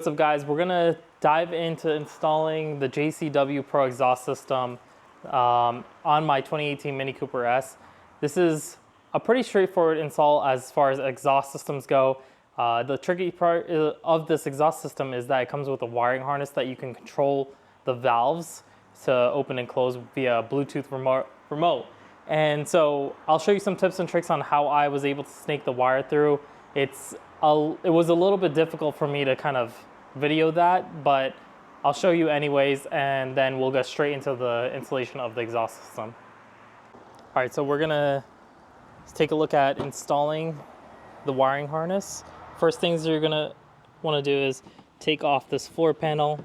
What's up guys, we're gonna dive into installing the JCW Pro exhaust system on my 2018 Mini Cooper S. This is a pretty straightforward install as far as exhaust systems go. The tricky part of this exhaust system is that it comes with a wiring harness that you can control the valves to open and close via Bluetooth remote. And so I'll show you some tips and tricks on how I was able to snake the wire through. It was a little bit difficult for me to kind of video that, but I'll show you anyways, and then we'll go straight into the installation of the exhaust system. All right, so we're gonna take a look at installing the wiring harness. First things you're gonna wanna do is take off this floor panel.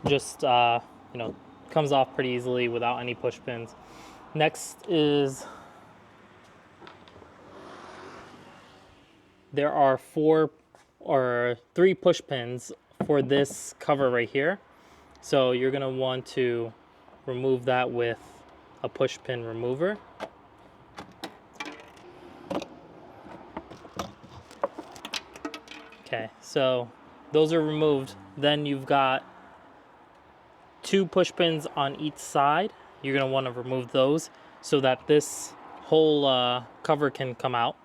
Just, comes off pretty easily without any push pins. Next is, there are 3 push pins for this cover right here. So you're gonna want to remove that with a push pin remover. Okay, so those are removed. Then you've got 2 push pins on each side. You're gonna wanna remove those so that this whole cover can come out.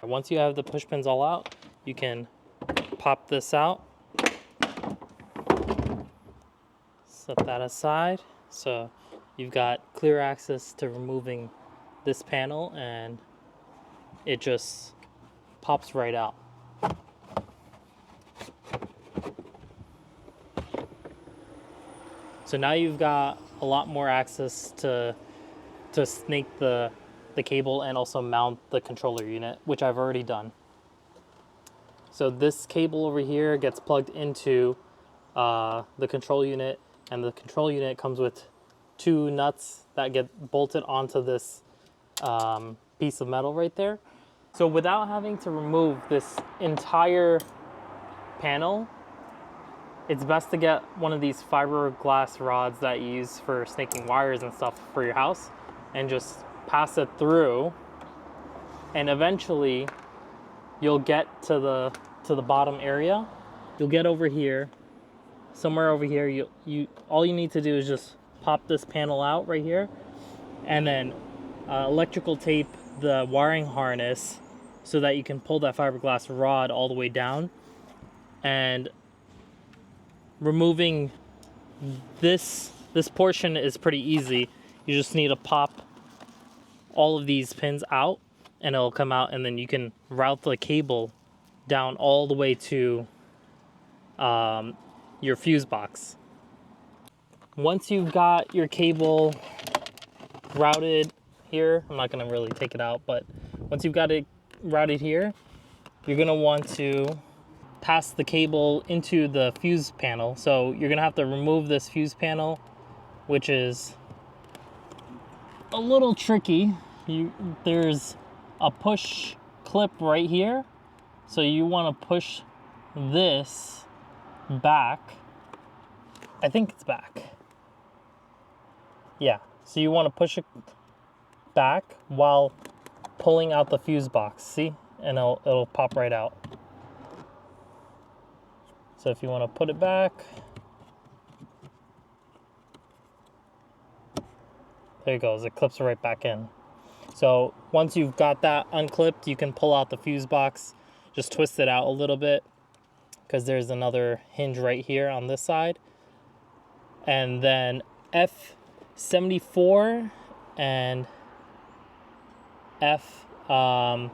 Once you have the push pins all out, you can pop this out, set that aside, so you've got clear access to removing this panel, and it just pops right out. So now you've got a lot more access to snake the cable and also mount the controller unit, which I've already done. So this cable over here gets plugged into the control unit, and the control unit comes with 2 nuts that get bolted onto this piece of metal right there. So without having to remove this entire panel, it's best to get one of these fiberglass rods that you use for snaking wires and stuff for your house, and just pass it through, and eventually you'll get to the bottom area. You'll get over here, somewhere over here. All you need to do is just pop this panel out right here, and then electrical tape the wiring harness so that you can pull that fiberglass rod all the way down. And removing this portion is pretty easy. You just need to pop all of these pins out and it'll come out, and then you can route the cable down all the way to your fuse box. Once you've got your cable routed here, I'm not gonna really take it out, but once you've got it routed here, you're gonna want to pass the cable into the fuse panel. So you're gonna have to remove this fuse panel, which is a little tricky. There's a push clip right here, so you want to push this back. I think it's back. Yeah, so you want to push it back while pulling out the fuse box. See, and it'll pop right out. So if you want to put it back, there it goes, it clips right back in. So once you've got that unclipped, you can pull out the fuse box, just twist it out a little bit, because there's another hinge right here on this side. And then F54 and F59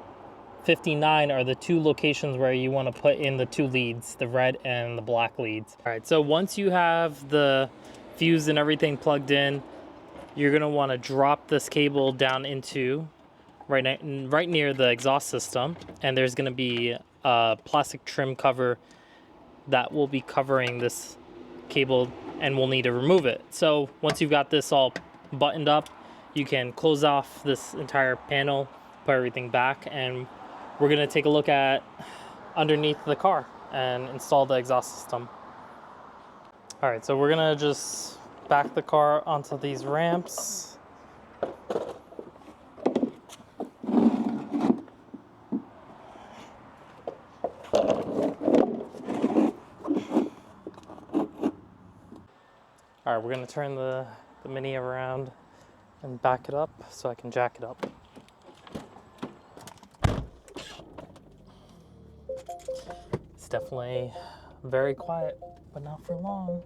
are the 2 locations where you want to put in the 2 leads, the red and the black leads. All right, so once you have the fuse and everything plugged in, you're gonna want to drop this cable down into right near the exhaust system, and there's gonna be a plastic trim cover that will be covering this cable, and we'll need to remove it. So once you've got this all buttoned up, you can close off this entire panel, put everything back, and we're gonna take a look at underneath the car and install the exhaust system. All right, so we're gonna just back the car onto these ramps. All right, we're gonna turn the Mini around and back it up so I can jack it up. It's definitely very quiet, but not for long.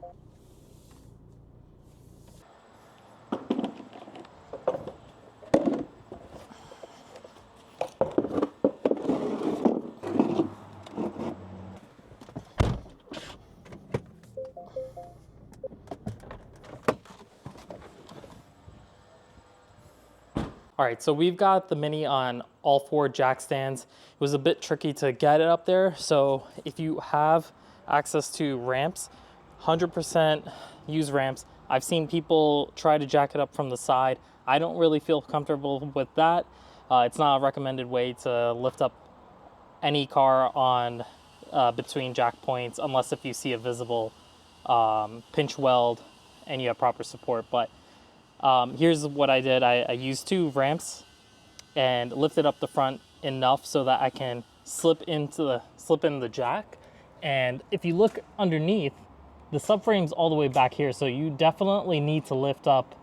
All right, so we've got the Mini on all 4 jack stands. It was a bit tricky to get it up there, so if you have access to ramps, 100% use ramps. I've seen people try to jack it up from the side. I don't really feel comfortable with that. It's not a recommended way to lift up any car on between jack points, unless if you see a visible pinch weld and you have proper support. But here's what I did. I used 2 ramps and lifted up the front enough so that I can slip in the jack. And if you look underneath, the subframe's all the way back here, so you definitely need to lift up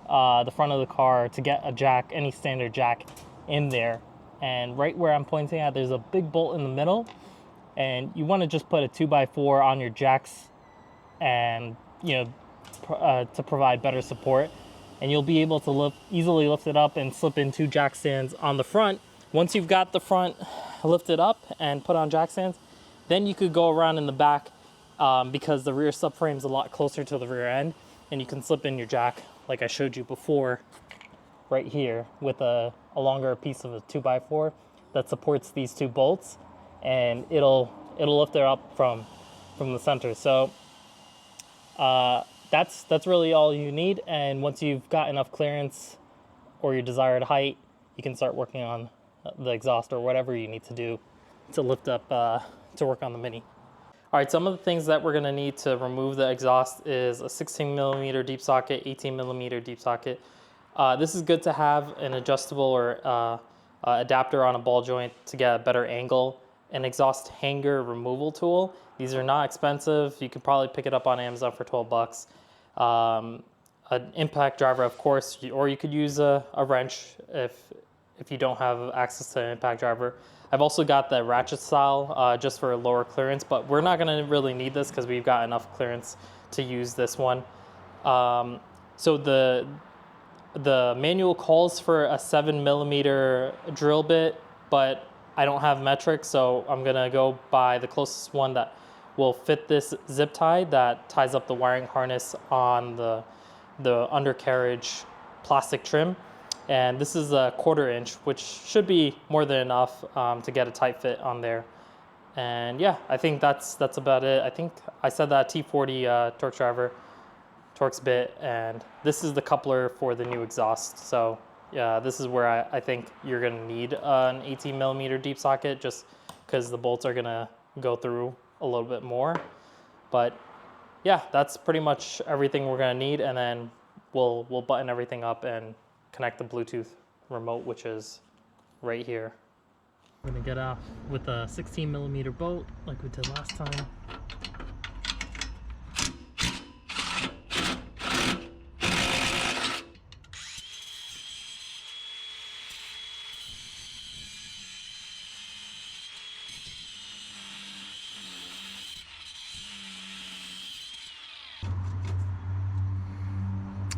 the front of the car to get a jack, any standard jack in there. And right where I'm pointing at, there's a big bolt in the middle, and you want to just put a 2x4 on your jacks, and to provide better support, and you'll be able to easily lift it up and slip in 2 jack stands on the front. Once you've got the front lifted up and put on jack stands, then you could go around in the back because the rear subframe is a lot closer to the rear end, and you can slip in your jack like I showed you before right here with a longer piece of a 2x4 that supports these 2 bolts, and it'll lift it up from the center. So that's really all you need, and once you've got enough clearance or your desired height, you can start working on the exhaust or whatever you need to do to lift up to work on the Mini. All right, some of the things that we're gonna need to remove the exhaust is a 16mm deep socket, 18mm deep socket. This is good to have an adjustable or adapter on a ball joint to get a better angle. An exhaust hanger removal tool. These are not expensive. You could probably pick it up on Amazon for 12 bucks. An impact driver, of course, or you could use a wrench if you don't have access to an impact driver. I've also got the ratchet style just for lower clearance, but we're not gonna really need this because we've got enough clearance to use this one. So the manual calls for a 7mm drill bit, but I don't have metric, so I'm gonna go by the closest one that will fit this zip tie that ties up the wiring harness on the undercarriage plastic trim. And this is a 1/4 inch, which should be more than enough to get a tight fit on there. And yeah, I think that's about it. I think I said that T40 Torx driver, Torx bit, and this is the coupler for the new exhaust. So yeah, this is where I think you're gonna need an 18mm deep socket, just because the bolts are gonna go through a little bit more. But yeah, that's pretty much everything we're gonna need, and then we'll button everything up and connect the Bluetooth remote, which is right here. We're gonna get off with a 16mm bolt like we did last time.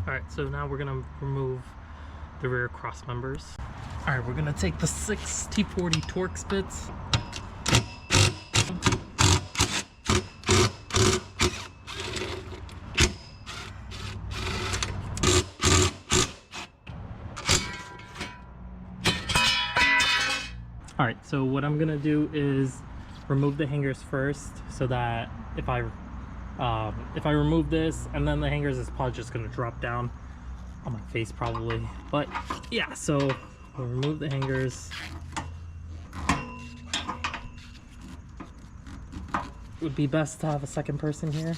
All right, so now we're gonna remove the rear cross members. All right, we're gonna take the 6 T40 Torx bits. All right, so what I'm gonna do is remove the hangers first, so that if I remove this and then the hangers, it's probably just gonna drop down on my face probably. But yeah, so we'll remove the hangers. It would be best to have a second person here.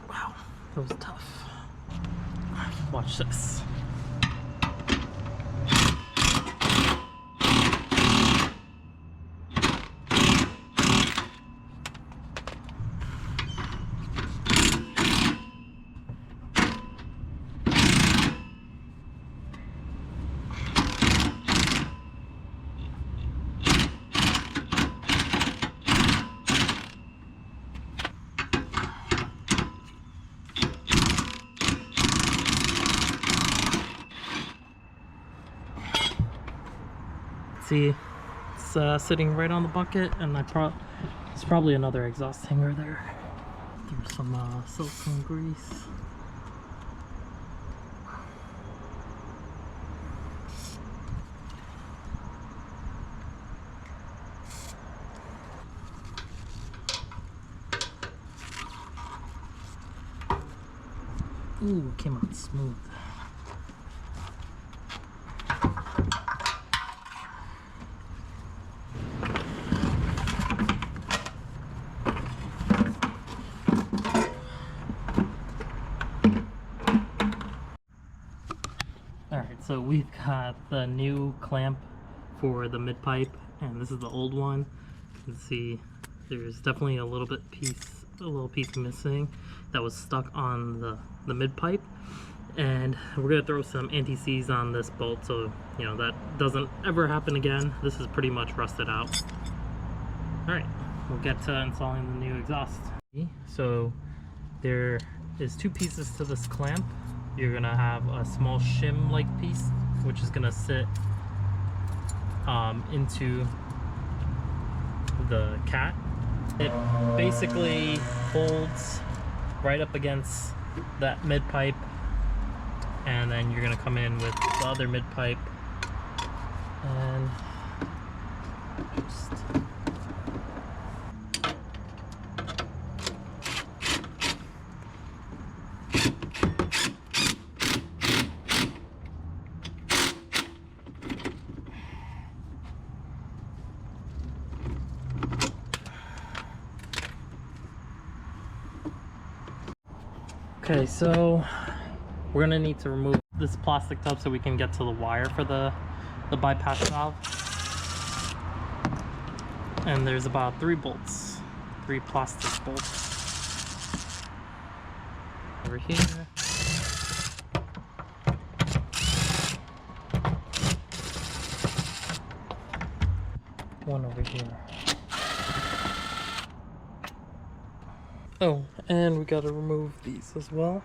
Wow, that was tough. Watch this. see it's sitting right on the bucket, and there's probably another exhaust hanger there. There's some silicone grease. Ooh, came out smooth. Alright, so we've got the new clamp for the mid pipe, and this is the old one. You can see there's definitely a little piece missing that was stuck on the mid pipe, and we're gonna throw some anti-seize on this bolt so you know that doesn't ever happen again. This is pretty much rusted out. Alright, we'll get to installing the new exhaust. So there is two pieces to this clamp. You're gonna have a small shim like piece which is gonna sit into the cat. It basically holds right up against that mid pipe, and then you're gonna come in with the other mid pipe and just okay, so we're gonna need to remove this plastic tub so we can get to the wire for the bypass valve. And there's about 3 plastic bolts. Over here. One over here. Oh, and we gotta remove these as well.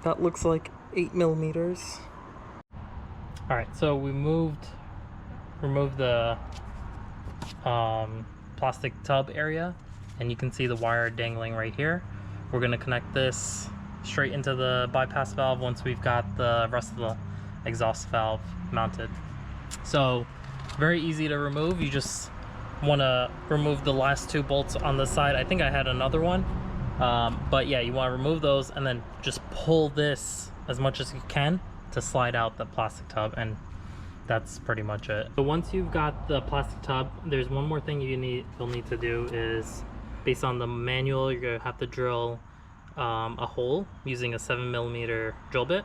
That looks like 8 millimeters. Alright, so we removed the plastic tub area, and you can see the wire dangling right here. We're gonna connect this straight into the bypass valve once we've got the rest of the exhaust valve mounted. So, very easy to remove. You just want to remove the last 2 bolts on the side. I think I had another one, but yeah, you want to remove those and then just pull this as much as you can to slide out the plastic tub, and that's pretty much it. But once you've got the plastic tub, there's one more thing you'll need to do. Is based on the manual, you're gonna have to drill a hole using a 7 millimeter drill bit,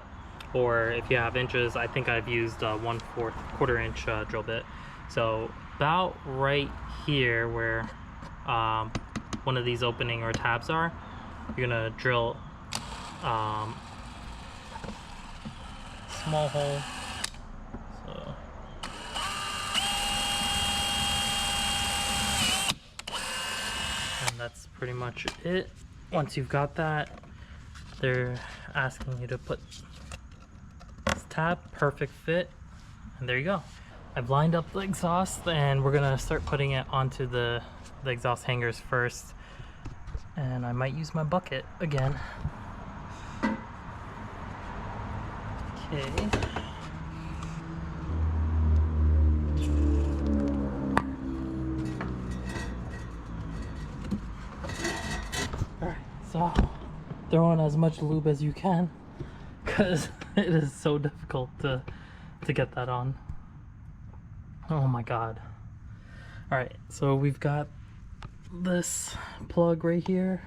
or if you have inches, I think I've used a 1/4 quarter-inch drill bit. So about right here where one of these opening or tabs are, you're gonna drill small hole. So and that's pretty much it. Once you've got that, they're asking you to put this tab, perfect fit, and there you go. I've lined up the exhaust, and we're gonna start putting it onto the exhaust hangers first, and I might use my bucket again. Okay. Alright, so throw in as much lube as you can, because it is so difficult to get that on. Oh my god. Alright, so we've got this plug right here.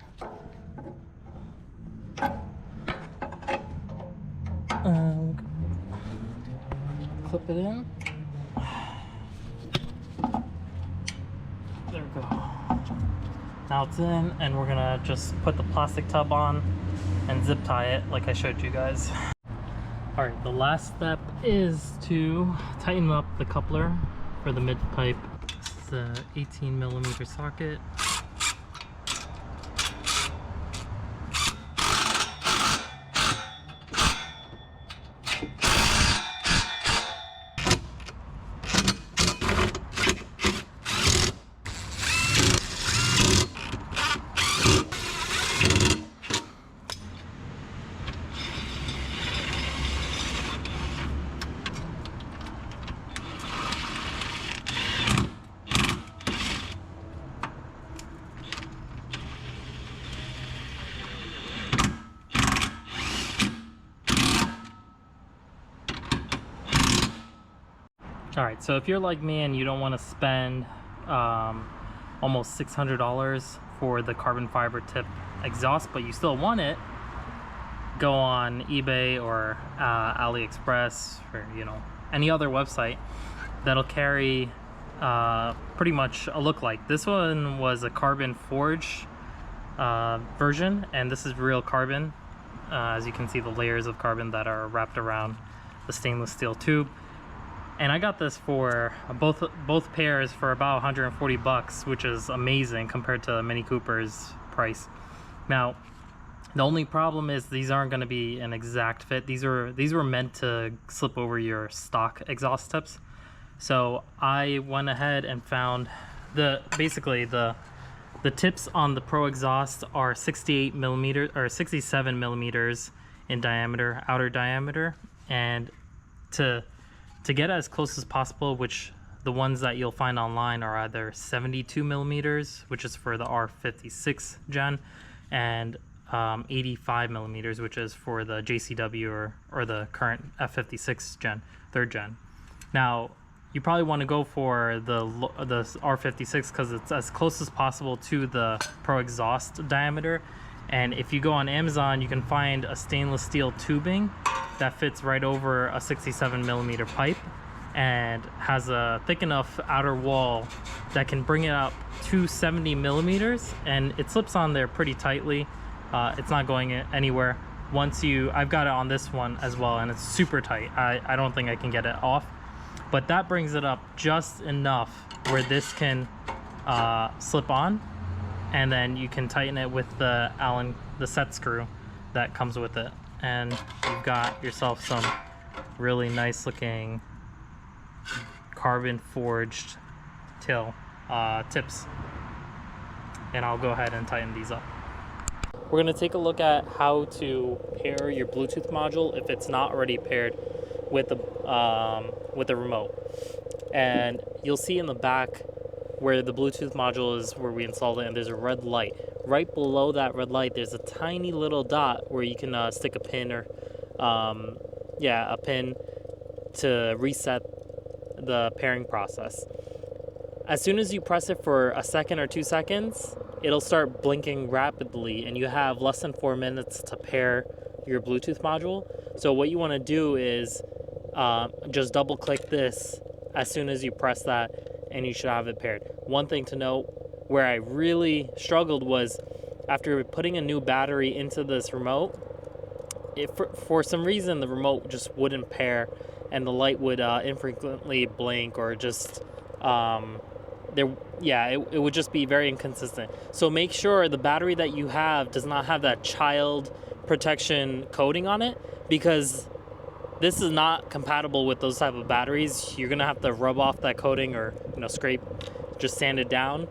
Clip it in. There we go. Now it's in, and we're gonna just put the plastic tub on and zip tie it like I showed you guys. Alright, the last step is to tighten up the coupler for the mid pipe. It's an 18 millimeter socket. All right, so if you're like me and you don't want to spend almost $600 for the carbon fiber tip exhaust, but you still want it, go on eBay or AliExpress or any other website that'll carry pretty much a look-alike. This one was a carbon forged version, and this is real carbon. As you can see, the layers of carbon that are wrapped around the stainless steel tube. And I got this for both pairs for about 140 bucks, which is amazing compared to Mini Cooper's price. Now, the only problem is these aren't going to be an exact fit. These were meant to slip over your stock exhaust tips. So I went ahead and found basically the tips on the Pro exhaust are 68 millimeters or 67 millimeters in diameter, outer diameter, and to get as close as possible, which the ones that you'll find online are either 72 millimeters, which is for the F56 gen, and 85 millimeters, which is for the JCW or the current F56 gen, third gen. Now, you probably want to go for the R56 because it's as close as possible to the Pro exhaust diameter. And if you go on Amazon, you can find a stainless steel tubing that fits right over a 67 millimeter pipe and has a thick enough outer wall that can bring it up to 70 millimeters, and it slips on there pretty tightly. It's not going anywhere. I've got it on this one as well, and it's super tight. I don't think I can get it off, but that brings it up just enough where this can slip on, and then you can tighten it with the set screw that comes with it, and you've got yourself some really nice looking carbon forged tips. And I'll go ahead and tighten these up. We're going to take a look at how to pair your Bluetooth module if it's not already paired with the remote. And you'll see in the back where the Bluetooth module is, where we installed it, and there's a red light. Right below that red light, there's a tiny little dot where you can stick a pin or a pin to reset the pairing process. As soon as you press it for a second or 2 seconds, it'll start blinking rapidly, and you have less than 4 minutes to pair your Bluetooth module. So what you want to do is just double click this as soon as you press that, and you should have it paired. One thing to note, where I really struggled was after putting a new battery into this remote, for some reason the remote just wouldn't pair, and the light would infrequently blink, or just it would just be very inconsistent. So make sure the battery that you have does not have that child protection coating on it, because this is not compatible with those type of batteries. You're gonna have to rub off that coating, or scrape, just sand it down,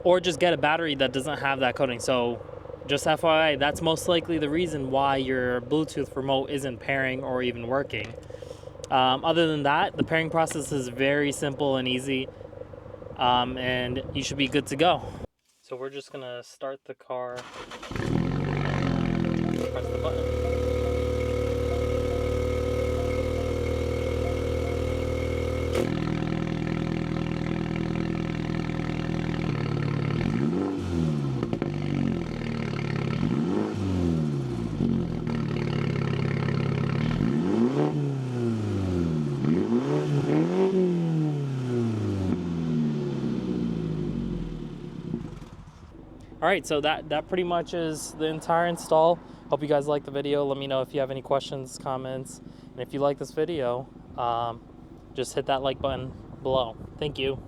or just get a battery that doesn't have that coating. So just FYI, that's most likely the reason why your Bluetooth remote isn't pairing or even working. Other than that, the pairing process is very simple and easy, and you should be good to go. So we're just gonna start the car and press the button. Alright, so that pretty much is the entire install. Hope you guys liked the video. Let me know if you have any questions, comments, and if you like this video, just hit that like button below. Thank you.